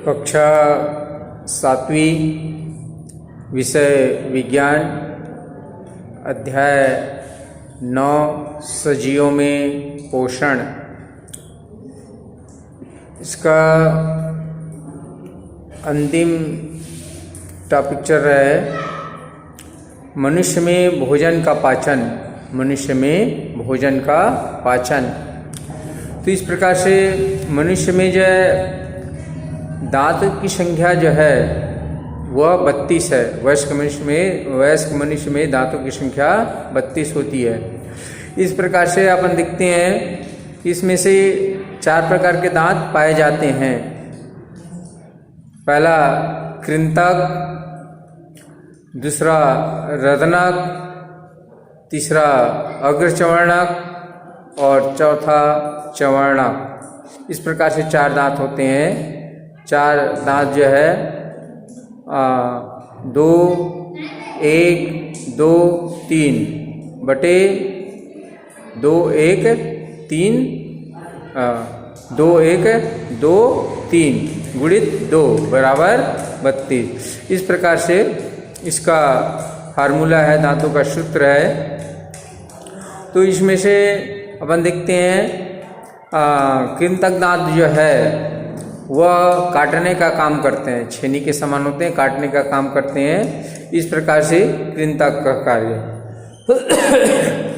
कक्षा 7वीं विषय विज्ञान अध्याय 9 सजीवों में पोषण। इसका अंतिम टॉपिक चल रहा है मनुष्य में भोजन का पाचन। मनुष्य में भोजन का पाचन। तो इस प्रकार से मनुष्य में जो है दांत की संख्या जो है वह 32 है। वयस्क मनुष्य में दांतों की संख्या 32 होती है। इस प्रकार से अपन देखते हैं इसमें से 4 प्रकार के दांत पाए जाते हैं। पहला कृंतक, दूसरा रदनक, तीसरा अग्रचवर्णक और चौथा चवर्णक। इस प्रकार से 4 दांत होते हैं। 4 दांत जो है 2, 1, 2, 3 बटे 2, 1, 3 2, 1, 2, 3 गुणित 2 बराबर 32। इस प्रकार से इसका फार्मूला है, दांतों का सूत्र है। तो इसमें से अपन देखते हैं कृंतक दांत जो है वह काटने का काम करते हैं, छेनी के समान होते हैं, काटने का काम करते हैं। इस प्रकार से कृंतक का कार्य।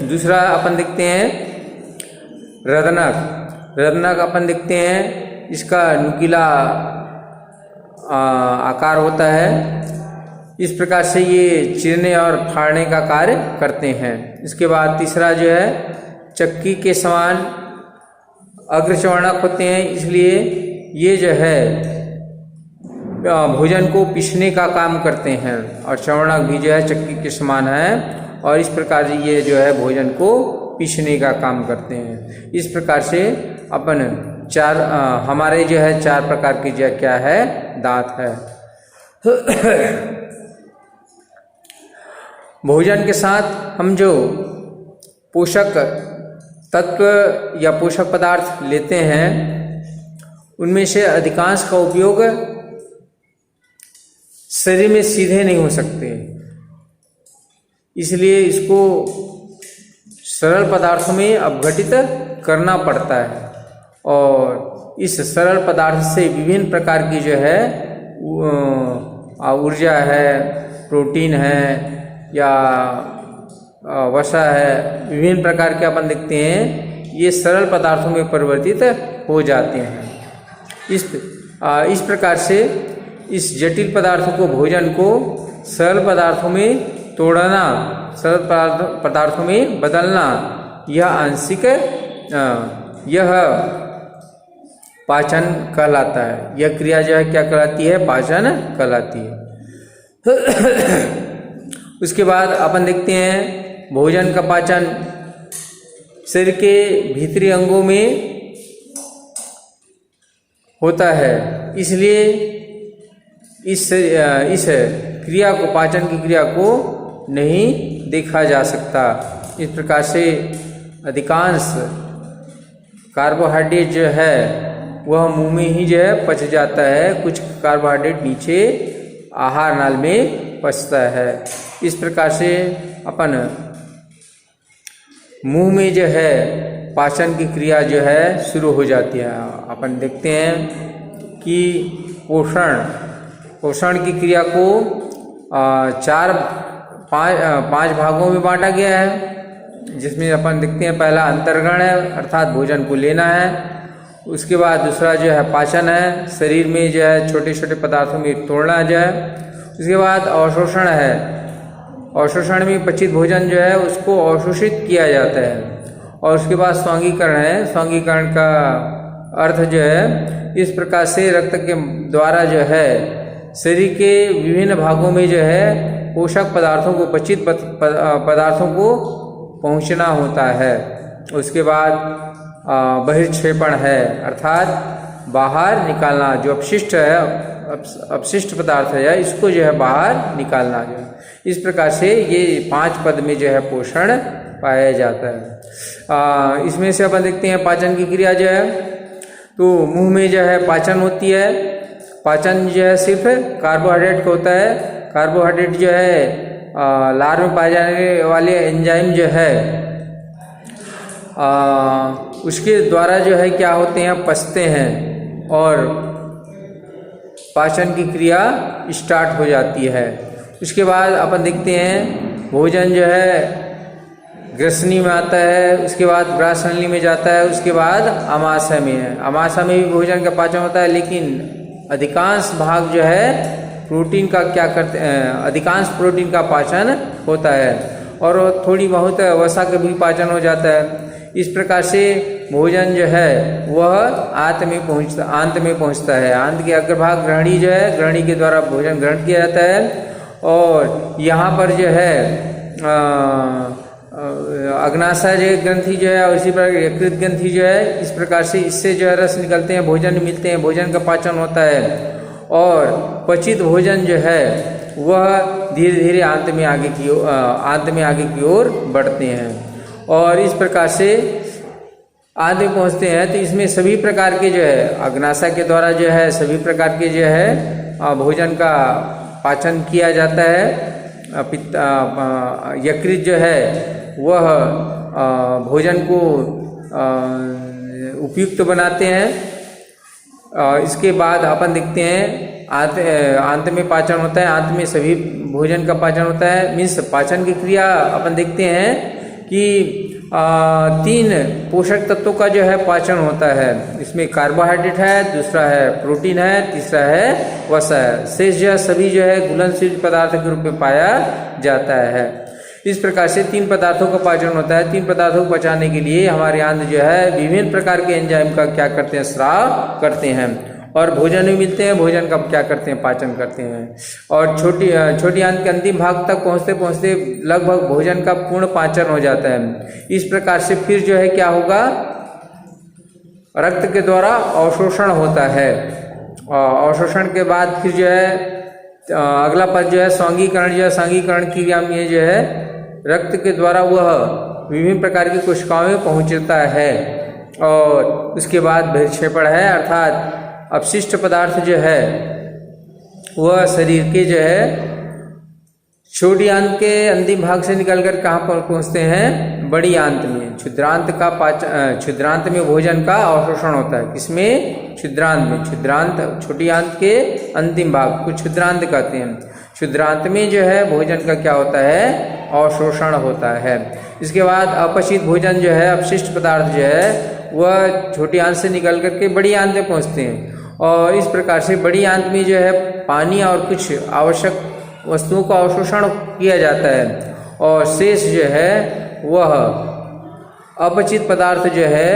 दूसरा अपन देखते हैं रदनक। रदनक अपन देखते हैं इसका नुकीला आकार होता है। इस प्रकार से ये चीरने और फाड़ने का कार्य करते हैं। इसके बाद तीसरा जो है चक्की के समान अग्रचवर्णक होते हैं, इसलिए ये जो है भोजन को पीसने का काम करते हैं। और चवर्णक भी जो है चक्की के समान है और इस प्रकार से ये जो है भोजन को पीसने का काम करते हैं। इस प्रकार से अपन हमारे जो है 4 प्रकार की जो क्या है दांत है। भोजन के साथ हम जो पोषक तत्व या पोषक पदार्थ लेते हैं उनमें से अधिकांश का उपयोग शरीर में सीधे नहीं हो सकते, इसलिए इसको सरल पदार्थों में अपघटित करना पड़ता है। और इस सरल पदार्थ से विभिन्न प्रकार की जो है ऊर्जा है, प्रोटीन है या वसा है, विभिन्न प्रकार के अपन देखते हैं ये सरल पदार्थों में परिवर्तित हो जाते हैं। इस प्रकार से इस जटिल पदार्थों को, भोजन को सरल पदार्थों में तोड़ना, सरल पदार्थों में बदलना, यह आंशिक यह पाचन कहलाता है। यह क्रिया जो है क्या कहलाती है? पाचन कहलाती है। उसके बाद अपन देखते हैं भोजन का पाचन शरीर के भीतरी अंगों में होता है, इसलिए इस क्रिया को, पाचन की क्रिया को नहीं देखा जा सकता। इस प्रकार से अधिकांश कार्बोहाइड्रेट जो है वह मुंह में ही जो है पच जाता है। कुछ कार्बोहाइड्रेट नीचे आहार नाल में पचता है। इस प्रकार से अपन मुंह में जो है पाचन की क्रिया जो है शुरू हो जाती है। अपन देखते हैं कि पोषण की क्रिया को 5 भागों में बांटा गया है, जिसमें अपन देखते हैं पहला अंतर्ग्रहण है, अर्थात भोजन को लेना है। उसके बाद दूसरा जो है पाचन है, शरीर में जो है छोटे छोटे पदार्थों में तोड़ना जो है। उसके बाद अवशोषण है, अवशोषण में पचित भोजन जो है उसको अवशोषित किया जाता है। और उसके बाद स्वांगीकरण है, स्वांगीकरण का अर्थ जो है इस प्रकार से रक्त के द्वारा जो है शरीर के विभिन्न भागों में जो है पोषक पदार्थों को, पचित पदार्थों को पहुंचना होता है। उसके बाद बहिर्क्षेपण है, अर्थात बाहर निकालना, जो अपशिष्ट है, अपशिष्ट पदार्थ है इसको जो है बाहर निकालना जो है। इस प्रकार से ये 5 पद में जो है पोषण पाया जाता है। इसमें से अपन देखते हैं पाचन की क्रिया जो है, तो मुंह में जो है पाचन होती है। पाचन जो है सिर्फ कार्बोहाइड्रेट का होता है। कार्बोहाइड्रेट जो है लार में पाए जाने वाले एंजाइम जो है उसके द्वारा जो है क्या होते हैं, पचते हैं और पाचन की क्रिया स्टार्ट हो जाती है। उसके बाद अपन देखते हैं भोजन जो है ग्रसनी में आता है, उसके बाद ग्रासनली में जाता है, उसके बाद आमाशय में है। आमाशय में भी भोजन का पाचन होता है, लेकिन अधिकांश भाग जो है प्रोटीन का क्या करते हैं, अधिकांश प्रोटीन का पाचन होता है और थोड़ी बहुत वसा का भी पाचन हो जाता है। इस प्रकार से भोजन जो है वह आंत में पहुंचता है। आंत के अग्रभाग ग्रहणी जो है, ग्रहणी के द्वारा भोजन ग्रहण किया जाता है और यहाँ पर जो है अग्नाशय ग्रंथि जो है और इसी प्रकार यकृत ग्रंथि जो है, इस प्रकार से इससे जो है रस निकलते हैं, भोजन मिलते हैं, भोजन का पाचन होता है और पचित भोजन जो है वह धीरे धीरे आंत में आगे की ओर बढ़ते हैं और इस प्रकार से आंत में पहुँचते हैं। तो इसमें सभी प्रकार के जो है अग्नाशय के द्वारा जो है सभी प्रकार के जो है भोजन का पाचन किया जाता है। यकृत जो है वह भोजन को उपयुक्त बनाते हैं। इसके बाद अपन देखते हैं आंत में पाचन होता है, आंत में सभी भोजन का पाचन होता है। मीन्स पाचन की क्रिया अपन देखते हैं कि 3 पोषक तत्वों का जो है पाचन होता है। इसमें कार्बोहाइड्रेट है, दूसरा है प्रोटीन है, तीसरा है वसा है। शेष जो है सभी जो है घुलनशील पदार्थ के रूप में पाया जाता है। इस प्रकार से 3 पदार्थों का पाचन होता है। 3 पदार्थों को पचाने के लिए हमारे आंत जो है विभिन्न प्रकार के एंजाइम का क्या करते हैं, स्राव करते हैं और भोजन भी मिलते हैं, भोजन का क्या करते हैं, पाचन करते हैं और छोटी आंत के अंतिम भाग तक पहुँचते पहुँचते लगभग भोजन का पूर्ण पाचन हो जाता है। इस प्रकार से फिर जो है क्या होगा, रक्त के द्वारा अवशोषण होता है और अवशोषण के बाद फिर जो है अगला पद जो है स्वांगीकरण, जो है स्वांगीकरण की क्रिया में जो है रक्त के द्वारा वह विभिन्न प्रकार की कोशिकाओं में पहुँचता है और उसके बाद बहिक्षेपण है, अर्थात अपशिष्ट पदार्थ जो है वह शरीर के जो है छोटी आंत के अंतिम भाग से निकलकर कहाँ पर पहुँचते हैं, बड़ी आंत में। क्षुद्रांत में भोजन का अवशोषण होता है। किसमें, क्षुद्रांत में। क्षुद्रांत छोटी आंत के अंतिम भाग को क्षुद्रांत कहते हैं। क्षुद्रांत में जो है भोजन का क्या होता है, अवशोषण होता है। इसके बाद अपचित भोजन जो है, अपशिष्ट पदार्थ जो है वह छोटी आंत से निकल करके बड़ी आंत में पहुँचते हैं और इस प्रकार से बड़ी आंत में जो है पानी और कुछ आवश्यक वस्तुओं का अवशोषण किया जाता है और शेष जो है वह अपचित पदार्थ जो है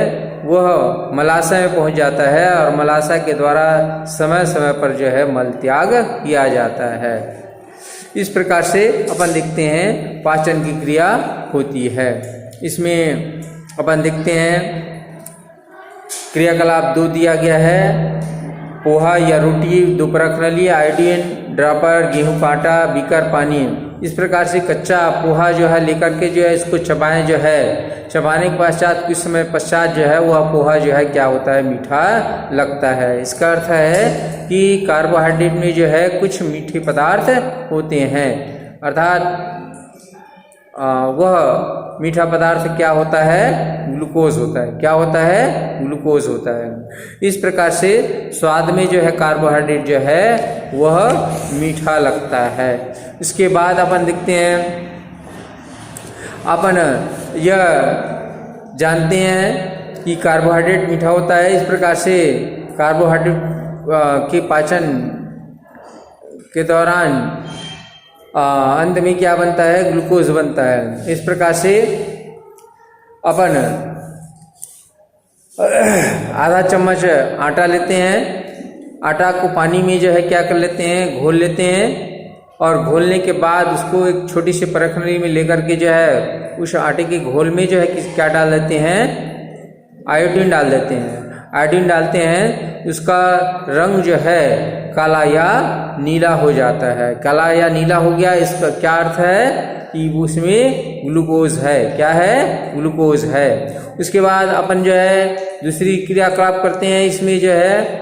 वह मलाशय में पहुंच जाता है और मलाशय के द्वारा समय समय पर जो है मल त्याग किया जाता है। इस प्रकार से अपन देखते हैं पाचन की क्रिया होती है। इसमें अपन देखते हैं क्रियाकलाप 2 दिया गया है। पोहा या रोटी, दोपहर खली, आयोडीन ड्रॉपर, गेहूं का आटा, बीकर पानी। इस प्रकार से कच्चा पोहा जो है लेकर के जो है इसको चबाएं, जो है चबाने के पश्चात कुछ समय पश्चात जो है वह पोहा जो है क्या होता है, मीठा लगता है। इसका अर्थ है कि कार्बोहाइड्रेट में जो है कुछ मीठे पदार्थ होते हैं, अर्थात वह मीठा पदार्थ क्या होता है, ग्लूकोज होता है। क्या होता है, ग्लूकोज होता है। इस प्रकार से स्वाद में जो है कार्बोहाइड्रेट जो है वह मीठा लगता है। इसके बाद अपन देखते हैं, अपन यह जानते हैं कि कार्बोहाइड्रेट मीठा होता है। इस प्रकार से कार्बोहाइड्रेट के पाचन के दौरान अंत में क्या बनता है, ग्लूकोज बनता है। इस प्रकार से अपन आधा चम्मच आटा लेते हैं, आटा को पानी में जो है क्या कर लेते हैं, घोल लेते हैं और घोलने के बाद उसको एक छोटी सी परखनी में लेकर के जो है उस आटे के घोल में जो है क्या डाल देते हैं, आयोडीन डाल देते हैं। आयोडीन डालते हैं, उसका रंग जो है काला या नीला हो जाता है। काला या नीला हो गया, इसका क्या अर्थ है कि उसमें ग्लूकोज है। क्या है? ग्लूकोज है। उसके बाद अपन जो है दूसरी क्रियाकलाप करते हैं। इसमें जो है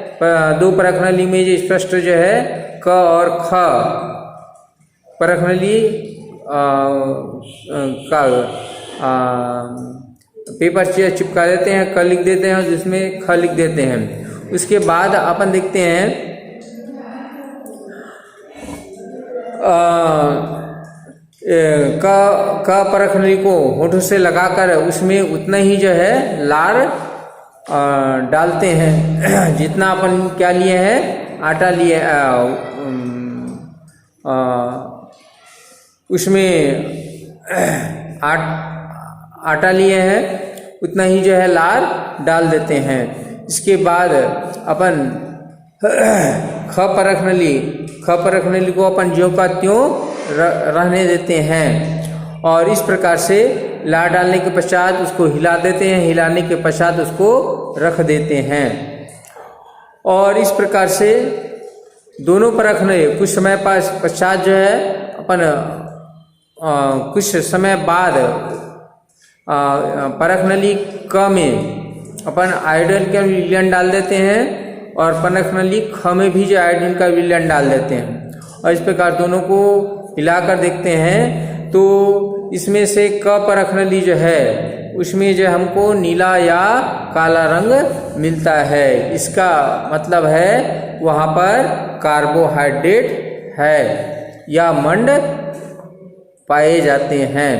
2 परखनली में जो स्पष्ट जो है क और ख परखनली का पेपर से चिपका देते हैं, क लिख देते हैं, जिसमें ख लिख देते हैं। उसके बाद अपन देखते हैं क परखनली को होठों से लगाकर उसमें उतना ही जो है लार डालते हैं जितना अपन क्या लिए हैं, आटा लिए, उसमें आटा लिए हैं, उतना ही जो है लार डाल देते हैं। इसके बाद अपन ख परखनली को अपन ज्यों का त्यों रहने देते हैं और इस प्रकार से लार डालने के पश्चात उसको हिला देते हैं, हिलाने के पश्चात उसको रख देते हैं। और इस प्रकार से दोनों परखनली कुछ समय पश्चात जो है अपन कुछ समय बाद परखनली क में अपन आयोडीन का विलयन डाल देते हैं और परखनली ख में भी जो आयोडीन का विलयन डाल देते हैं और इस प्रकार दोनों को हिलाकर देखते हैं तो इसमें से क परखनली जो है उसमें जो हमको नीला या काला रंग मिलता है। इसका मतलब है वहाँ पर कार्बोहाइड्रेट है या मंड पाए जाते हैं।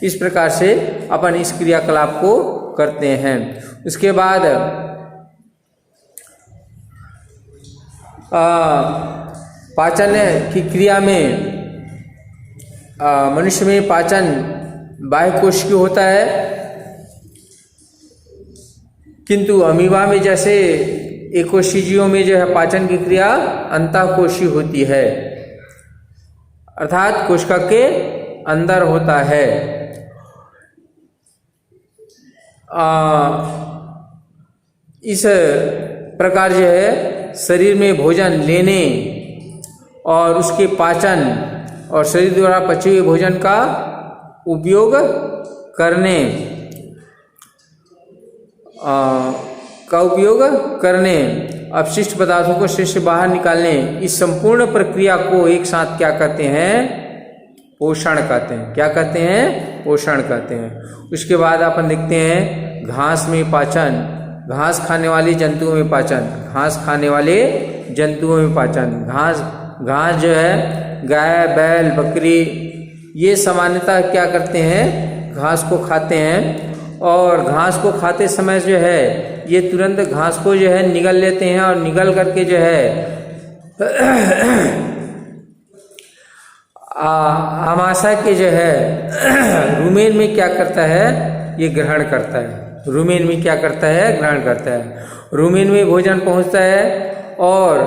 इस प्रकार से अपन इस क्रियाकलाप को करते हैं। उसके बाद पाचन की क्रिया में मनुष्य में पाचन बाह्य कोशिकीय होता है, किंतु अमीबा में जैसे एकोशिकीय जीवों में जो है पाचन की क्रिया अंतःकोशीय होती है, अर्थात कोशिका के अंदर होता है। इस प्रकार जो है शरीर में भोजन लेने और उसके पाचन और शरीर द्वारा पचे हुए भोजन का उपयोग करने अपशिष्ट पदार्थों को शरीर से बाहर निकालने, इस संपूर्ण प्रक्रिया को एक साथ क्या कहते हैं? पोषण कहते हैं। क्या कहते हैं? पोषण कहते हैं। उसके बाद अपन देखते हैं घास में पाचन, घास खाने वाले जंतुओं में पाचन, घास खाने वाले जंतुओं में पाचन। घास जो है गाय, बैल, बकरी ये सामान्यतः क्या करते हैं? घास को खाते हैं और घास को खाते समय जो है ये तुरंत घास को जो है निगल लेते हैं और निगल करके जो है आमाशय के जो है रुमेन में क्या करता है? ये ग्रहण करता है। रुमेन में क्या करता है? ग्रहण करता है। रुमेन में भोजन पहुंचता है और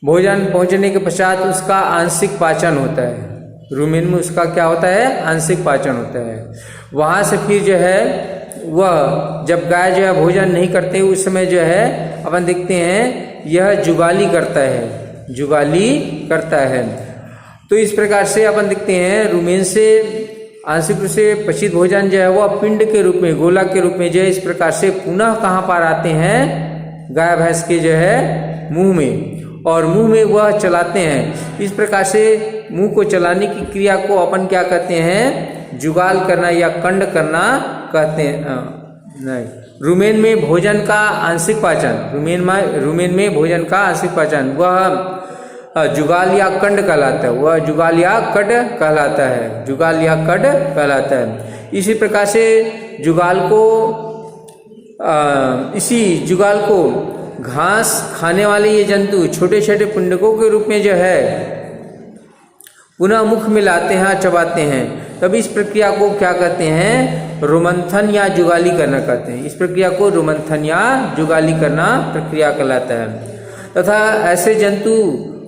भोजन पहुंचने के पश्चात उसका आंशिक पाचन होता है। रुमेन में उसका क्या होता है? आंशिक पाचन होता है। वहाँ से फिर जो है वह जब गाय जो है भोजन नहीं करते उस समय जो है अपन देखते हैं यह जुगाली करता है, जुगाली करता है। तो इस प्रकार से अपन देखते हैं रुमेन से आंशिक रूप से पचित भोजन जो है वह पिंड के रूप में, गोला के रूप में जो है इस प्रकार से पुनः कहाँ पर आते हैं? गाय भैंस के जो है मुंह में, और मुंह में वह चलाते हैं। इस प्रकार से मुंह को चलाने की क्रिया को अपन क्या कहते हैं? जुगाल करना या कंड करना कहते हैं। नहीं, रुमेन में भोजन का आंशिक पाचन, रुमेन में भोजन का आंशिक पाचन वह जुगाल या कंड कहलाता है। वह जुगाल या कड कहलाता है, जुगाल या कड कहलाता है। इसी प्रकार से इसी जुगाल को घास खाने वाले ये जंतु छोटे छोटे पुंडकों के रूप में जो है पुनः मुख में लाते हैं, चबाते हैं। तब इस प्रक्रिया को क्या कहते हैं? रोमंथन या जुगाली करना कहते हैं। इस प्रक्रिया को रोमंथन या जुगाली करना प्रक्रिया कहलाता है। तथा ऐसे जंतु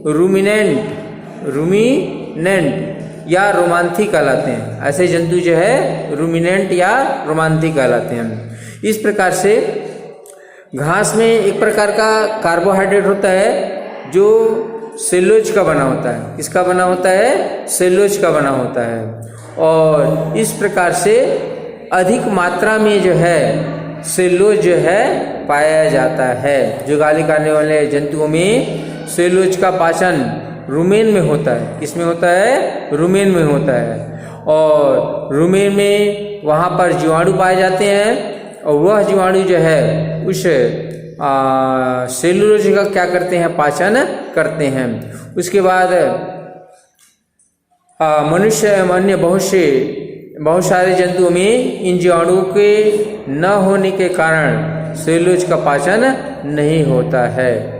रूमिनेंट या रोमांथी कहलाते हैं। ऐसे जंतु जो है रूमिनेंट या रोमांथी कहलाते हैं। इस प्रकार से घास में एक प्रकार का कार्बोहाइड्रेट होता है जो सेल्यूलोज का बना होता है। किसका बना होता है? सेल्यूलोज का बना होता है। और इस प्रकार से अधिक मात्रा में जो है सेलुलोज जो है पाया जाता है। जुगाली करने वाले जंतुओं में सेलुलोज का पाचन रुमेन में होता है। किस में होता है? रुमेन में होता है। और रुमेन में वहाँ पर जीवाणु पाए जाते हैं और वह जीवाणु जो है उस सेलुलोज का क्या करते हैं? पाचन करते हैं। उसके बाद मनुष्य अन्य बहुत सारे जंतुओं में इन जीवाणुओं के न होने के कारण सेलुलोज का पाचन नहीं होता है।